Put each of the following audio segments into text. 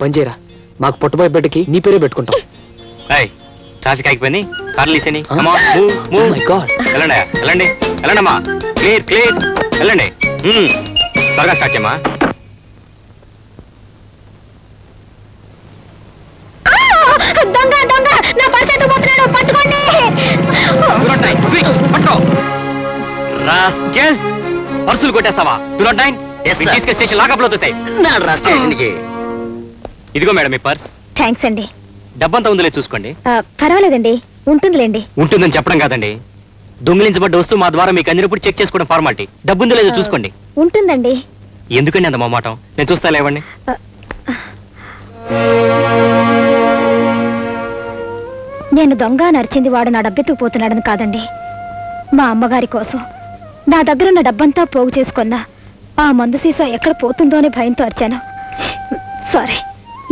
పని చేయరా, మాకు పుట్టబోయే బిడ్డకి నీ పేరే పెట్టుకుంటాం. ట్రాఫిక్ ఆగిపోయింది, కార్లు తీసేని. వెళ్ళండి వెళ్ళండమ్మా, క్లియర్ క్లియర్, వెళ్ళండి. త్వరగా స్టార్ట్ చేయమ్మా. పర్సులు కొట్టేస్తావా? స్టేషన్ లాకప్ లో తోసాయి. ఇదిగో మేడం మీ పర్స్. థ్యాంక్స్ అండి. డబ్బంతా ఉందిలే చూసుకోండి. పర్వాలేదండి, ఉంటుందిలేండి. ఉంటుందని చెప్పడం కాదండి, దొంగిలించబడ్డ వస్తువు మా ద్వారా మీకు అందినప్పుడు చెక్ చేసుకోవడం ఫార్మాలిటీ. డబ్బు ఉందో లేదో చూసుకోండి. ఉంటుందండి. ఎందుకండి అంత మొహమాటం? నేను చూస్తా, లేవండి. నేను దొంగ నరిచింది వాడు నా డబ్బెత్తుకుపోతున్నాడని కాదండి, మా అమ్మగారి కోసం నా దగ్గరున్న డబ్బంతా పోగు చేసుకున్నా ఆ మందు సీసా ఎక్కడ పోతుందో అని భయంతో అరిచాను. సారీ,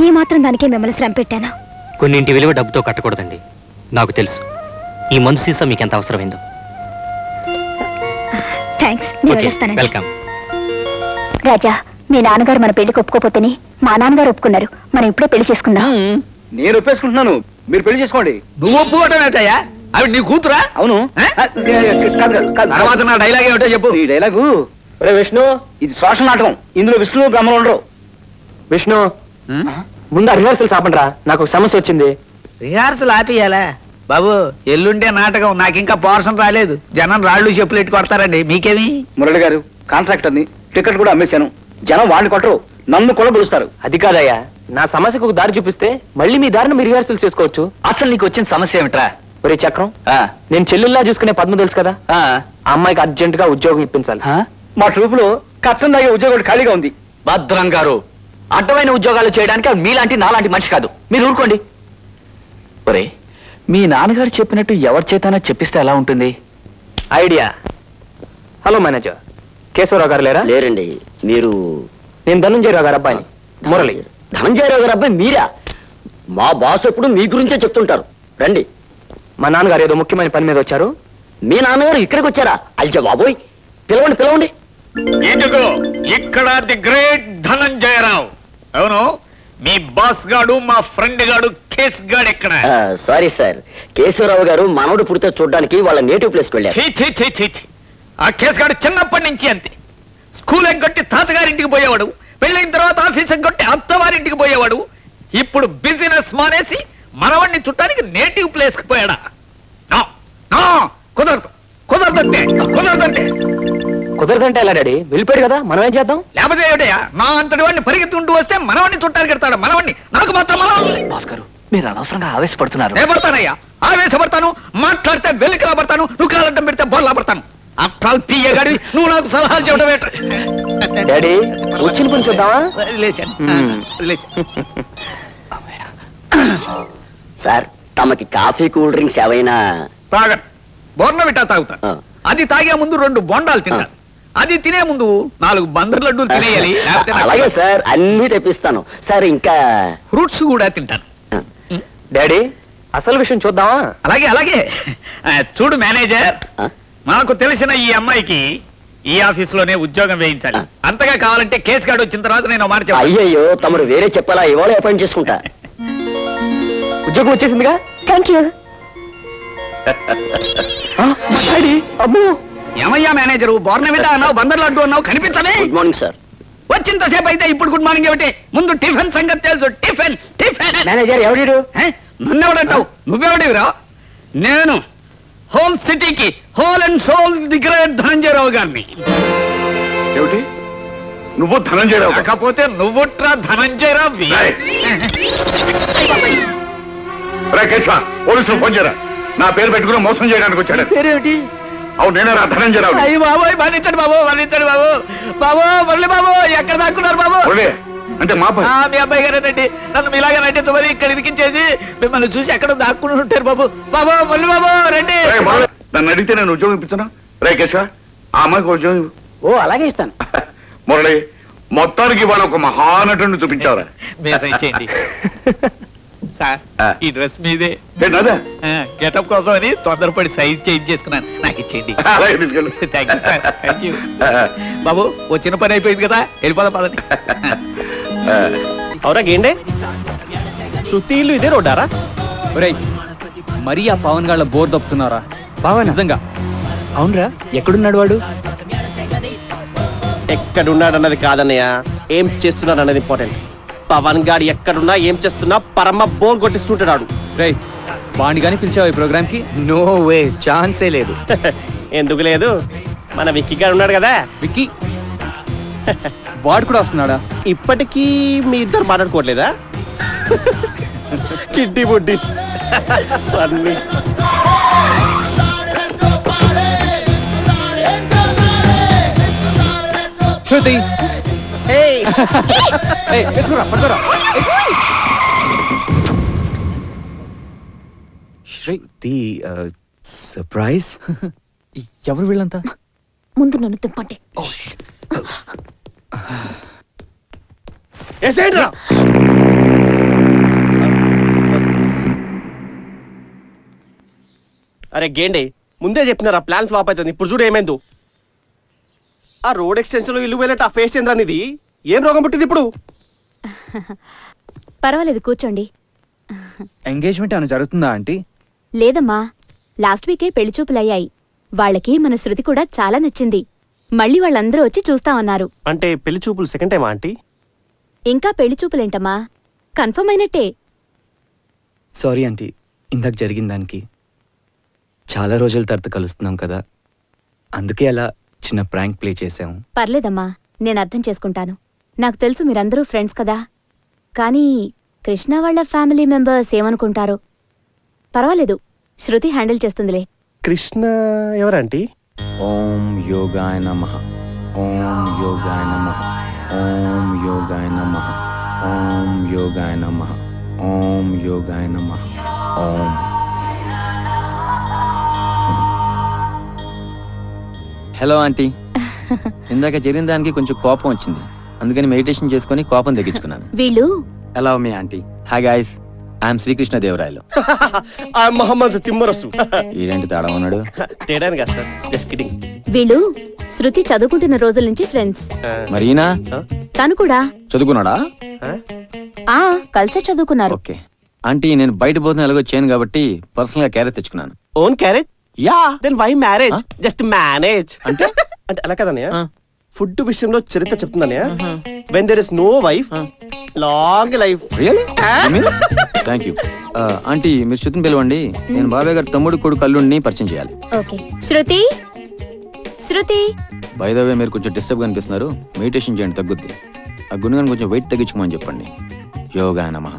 ఈ మాత్రం దానికే మిమ్మల్ని శ్రమ పెట్టాను. కొన్నింటి విలువ డబ్బుతో కట్టకూడదండి, నాకు తెలుసు. ఈ మందు సీసా మీకు ఎంత అవసరమైందో. Thanks, welcome. రాజా, మీ నాన్నగారు మన పెళ్లికి ఒప్పుకోపోతేనే మా నాన్నగారు ఒప్పుకున్నారు. మనం ఇప్పుడే పెళ్లి చేసుకుందాం. నేను ఒప్పేసుకుంటున్నాను, మీరు పెళ్లి చేసుకోండి. నువ్వు ఒప్పుకోవటం ఏంటయ్యా? అవి నీ కూతురా? అవును. తర్వాత నా డైలాగ్ ఏమిటో చెప్పు. ఈ డైలాగు, విష్ణు, ఇది సోషల్ నాటకం, ఇందులో విష్ణు బ్రహ్మలు ఉండరు. విష్ణు, ముందు రిహార్సల్స్ ఆపండిరా, నాకు ఒక సమస్య వచ్చింది. రిహార్సల్ ఆపియాలా బాబు? ఎల్లుండే నాటకం, నాకు ఇంకా పోర్షన్ రాలేదు. జనం రాళ్ళు చెప్పులు ఎట్టు కొడతారండి. మీకేమి? మురళి గారు, కాంట్రాక్టర్ని, టికెట్ కూడా అమ్మేశాను. జనం వాళ్ళు కొట్టరు, నన్ను కూడా పిలుస్తారు. అది కాదయ్యా, నా సమస్యకు ఒక దారి చూపిస్తే మళ్ళీ మీ దారిని మీరు రిహార్సల్ చేసుకోవచ్చు. అసలు నీకు వచ్చిన సమస్య ఏమిట్రా? ఒరే చక్రం, నేను చెల్లెల్లా చూసుకునే పద్మ తెలుసు కదా, ఆ అమ్మాయికి అర్జెంట్ గా ఉద్యోగం ఇప్పించాలి. మా ట్రూప్ లో కష్టం తాగే ఉద్యోగం ఖాళీగా ఉంది. భద్రం గారు, అడ్డమైన ఉద్యోగాలు చేయడానికి మీలాంటి నాలాంటి మనిషి కాదు. మీరు ఊరుకోండి. ఒరే, మీ నాన్నగారు చెప్పినట్టు ఎవరి చేతనా చెప్పిస్తే ఎలా ఉంటుంది? ఐడియా. హలో మేనేజర్, కేశవరావు గారు లేరా? లేరండి. మీరు? నేను ధనంజయరావు గారు అబ్బాయిని. మురళి. ధనంజయరావు గారు అబ్బాయి మీరా? మా బాస్ ఎప్పుడు మీ గురించే చెప్తుంటారు. రండి. మా నాన్నగారు ఏదో ముఖ్యమైన పని మీద వచ్చారు. మీ నాన్నగారు ఇక్కడికి వచ్చారా? అల్జా బాబోయ్, పిలవండి పిలవండి. ఎందుకు ఇక్కడ ది గ్రేట్ ధనంజయరావు? అవును, మీ బాస్ గాడు, మా ఫ్రెండ్ గాడు కేస్ గాడు ఎక్కడ? సారీ సార్, కేశవరావు గారు మనవడు పుడితే చూడడానికి వాళ్ళ నేటివ్ ప్లేస్ కి వెళ్ళారు. ఆ కేస్ గాడు చిన్నప్పటి నుంచి అంతే. స్కూల్ ఎగ్గొట్టి తాతగారింటికి పోయేవాడు, పెళ్ళైన తర్వాత ఆఫీస్ ఎగ్గొట్టి అత్తవారింటికి పోయేవాడు. ఇప్పుడు బిజినెస్ మానేసి మనవాడిని చుట్టానికి నేటివ్ ప్లేస్ కి పోయాడా? కుదరదు, కుదరదంటే కుదరదంటే. కుదరదంటే ఎలా డాడీ? వెళ్ళిపోయాడు కదా, మనం ఏం చేద్దాం? లేకపోతే ఏమిటయా, నా అంతటి వాడిని పరిగెత్తుంటూ వస్తే మనవాడిని చుట్టానికి ఎడతాడు. మనవాడిని నాకు మాత్రం భాస్కర్, మీరు అనవసరంగా ఆవేశపడుతున్నారు. నేను పడతానయ్యా, ఆవేశపడతాను. మాట్లాడితే వెలికిలా పడతాను, నువ్వు కాలంటం పెడితే బోర్లా పడతాను. ఆఫ్టర్ ఆల్ పిఏ గాడి నువ్వు నాకు సలహాలు చెప్పడం ఏంట? డాడీ, వచ్చిన పని చూద్దామా? సార్, తమకి కాఫీ కూల్ డ్రింక్స్ ఏవైనా? తాగ బోర్నవిటా తాగుతాను. అది తాగే ముందు 2 బొండాలు తింటాను. అది తినే ముందు 4 బందర్ లడ్డూలు తినేయాలి. అలాగే సార్, అన్ని తెప్పిస్తాను. సార్, ఇంకా ఫ్రూట్స్ కూడా తింటాను. డాడీ, అసలు విషయం చూద్దామా? అలాగే అలాగే. చూడు మేనేజర్, మాకు తెలిసిన ఈ అమ్మాయికి ఈ ఆఫీసులోనే ఉద్యోగం వేయించాలి. అంతగా కావాలంటే కేసు గార్డు వచ్చిన తర్వాత నేను మాట చెప్పాను. అయ్యయ్యో, తమరు వేరే చెప్పాలా? ఇవాళ అపాయింట్ చేసుకుంటా. ఉద్యోగం వచ్చేసిందిగా. Thank you. ఏమయ్యా మేనేజరు, బోర్నవిటా అన్నావు, బందర్ లడ్డు అన్నావు, కనిపించలే. Good morning sir. వచ్చింతసేపు అయితే ఇప్పుడు గుడ్ మార్నింగ్ ఏమిటి? ముందు టిఫిన్ సంగతి తెలుసు. Tiffin tiffin. మేనేజర్ ఎవడు? నన్నెవడంటావు? నువ్వెవడివిరా? నేను హోల్ సిటీకి whole and soul the great Dhananjayarao గారిని. ఏమిటి నువ్వు ధనంజయరావు? కాకపోతే నువ్వుట్రా ధనంజయరావు. పోలీసులు ఫోన్ చేయరా, నా పేరు పెట్టుకుని మోసం చేయడానికి వచ్చాడు. పేరేమిటి? అవును, నేనే రా ధనంజయరావు. అయ్యి బాబోయ్, మరణించండి బాబు, మరణించండి బాబు. బాబు మురళి బాబు, ఎక్కడ దాక్కున్నారు బాబు? అంటే మా మీ అబ్బాయి గారేనండి. నన్ను మీలాగా నటించమని ఇక్కడ ఇరికించేది. మిమ్మల్ని చూసి ఎక్కడ దాక్కుని ఉంటారు బాబు. బాబు మురళి బాబు రండి. నన్ను అడిగితే నేను ఉద్యోగం ఇప్పిస్తున్నా. రే కేశవ, ఆ అమ్మాయికి ఉద్యోగం. ఓ, అలాగే ఇస్తాను. మురళి, మొత్తానికి వాళ్ళు ఒక మహానటుని చూపించారా? చేయండి సార్, ఈ డ్రెస్ మీదే. గెటప్ కోసం అని తొందరపడి సైజ్ చేంజ్ చేసుకున్నాను. నాకు ఇచ్చేయండి. Thank you sir, thank you. బాబు, వచ్చిన పని అయిపోయింది కదా, వెళ్ళిపోదాం పదండి. అవురా గేండే శృతి ఇల్లు ఇదే రోడ్డారా? ఒరేయ్ మరీ ఆ పవన్ గాళ్ళ బోర్ దొప్పుతున్నారా? పవన్ నిజంగా అవునరా, ఎక్కడున్నాడు వాడు? ఎక్కడున్నాడన్నది కాదన్నయ్య, ఏం చేస్తున్నాడు అన్నది ఇంపార్టెంట్. పవన్ గాడు ఎక్కడున్నా ఏం చేస్తున్నా పరమ బోర్ కొట్టిస్తుంటాడు. రేయ్ వాణ్ణి కానీ పిలిచావు ఈ ప్రోగ్రామ్ కి? నో వే, ఛాన్సే లేదు. ఎందుకు లేదు, మన విక్కీ గారు ఉన్నాడు కదా. విక్కీ వాడు కూడా వస్తున్నాడా? ఇప్పటికీ మీ ఇద్దరు మాట్లాడుకోవట్లేదా? కిడ్డీ బుడ్డీస్ అన్నీ. శృతి ఏయ్, ఏయ్, ఎక్కురా, పట్టుకోరా. శృతి సర్ప్రైజ్. ఎవరు వీళ్ళంతా? ముందు నన్ను తిప్పండి. ఏసేంట్రా? అరే గేండే, ముందే చెప్పినారా ప్లాన్ ఫ్లాప్ అవుతుంది. ఇప్పుడు చూడు ఏమైందో. ఆ రోడ్ ఎక్స్టెన్షన్ లో ఇల్లు వెళ్ళట ఆ ఫేస్ ఏంద్రా ఇది? ఏం రోగం పుట్టింది ఇప్పుడు? పర్వాలేదు, కూర్చోండి. ఎంగేజ్మెంట్ ఏమైనా జరుగుతుందా ఆంటీ? లేదమ్మా, లాస్ట్ వీకే పెళ్లి చూపులయ్యాయి. వాళ్ళకి మన శృతి కూడా చాలా నచ్చింది. మళ్ళీ వాళ్ళందరూ వచ్చి చూస్తామన్నారు. అంటే పెళ్లి చూపులు సెకండ్ టైమా ఆంటీ? ఇంకా పెళ్లి చూపులేంటమ్మా, కన్ఫర్మ్ అయినట్టే. సారీ ఆంటీ, ఇందాక జరిగిన దానికి. చాలా రోజుల తర్వాత కలుస్తున్నాం కదా, అందుకే అలా చిన్న ప్రాంక్ ప్లే చేసాము. పర్లేదమ్మా, నేను అర్థం చేసుకుంటాను. నాకు తెలుసు మీరందరూ ఫ్రెండ్స్ కదా. కానీ కృష్ణ వాళ్ళ ఫ్యామిలీ మెంబర్స్ ఏమనుకుంటారో. పర్వాలేదు, శృతి హ్యాండిల్ చేస్తుందిలే. కృష్ణ ఎవరంటీ? ఓం యోగాయ నమః, ఓం యోగాయ నమః, ఓం యోగాయ నమః, ఓం యోగాయ నమః, ఓం యోగాయ నమః, ఓం. హలో ఆంటీ, ఇందాక జరిగిన దానికి కొంచెం కోపం వచ్చింది, అందుకని మెడిటేషన్ చేసుకొని కోపం తగ్గించుకున్నాను. వీళ్ళు ఎలా మీ aunty? Hi guys, I'm Srikrishna Devarayalu. ఆ మహమ్మద్ తిమ్మరసు. ఏంటి తేడా ఉన్నాడు? తేడాను కదా సార్, జస్ట్ కిడింగ్. వీళ్ళు శృతి చదువుకుంటున్న రోజుల నుంచి ఫ్రెండ్స్. మరీనా తను కూడా చదువుకున్నాడా? కలిసే చదువుకున్నారు. ఓకే ఆంటీ, నేను బయట పోతున్నా ఎలాగో చేయను కాబట్టి పర్సనల్ గా క్యారేజ్ తెచ్చుకున్నాను. Own carriage? Yeah. Then why marriage? Just manage అంటే అంటే అలా కదన్నయ్య, ఫుడ్ విషయంలో చరిత్ర చెప్తుందన్నయ్య. When there is no wife, long life. Really? Thank you aunty. మీరు శృతిని పిలవండి, నేను బాబాయ్ గారి తమ్ముడు కొడుకు అల్లుడిని పరిచయం చేయాలి. Okay. Shruti, Shruti. By the way, మీరు కొంచెం డిస్టర్బ్ గా అనిపిస్తున్నారు, మెడిటేషన్ చేయండి తగ్గుద్ది. ఆ గుణగాని కొంచెం వెయిట్ తగ్గించుకోమని చెప్పండి. యోగా నమః.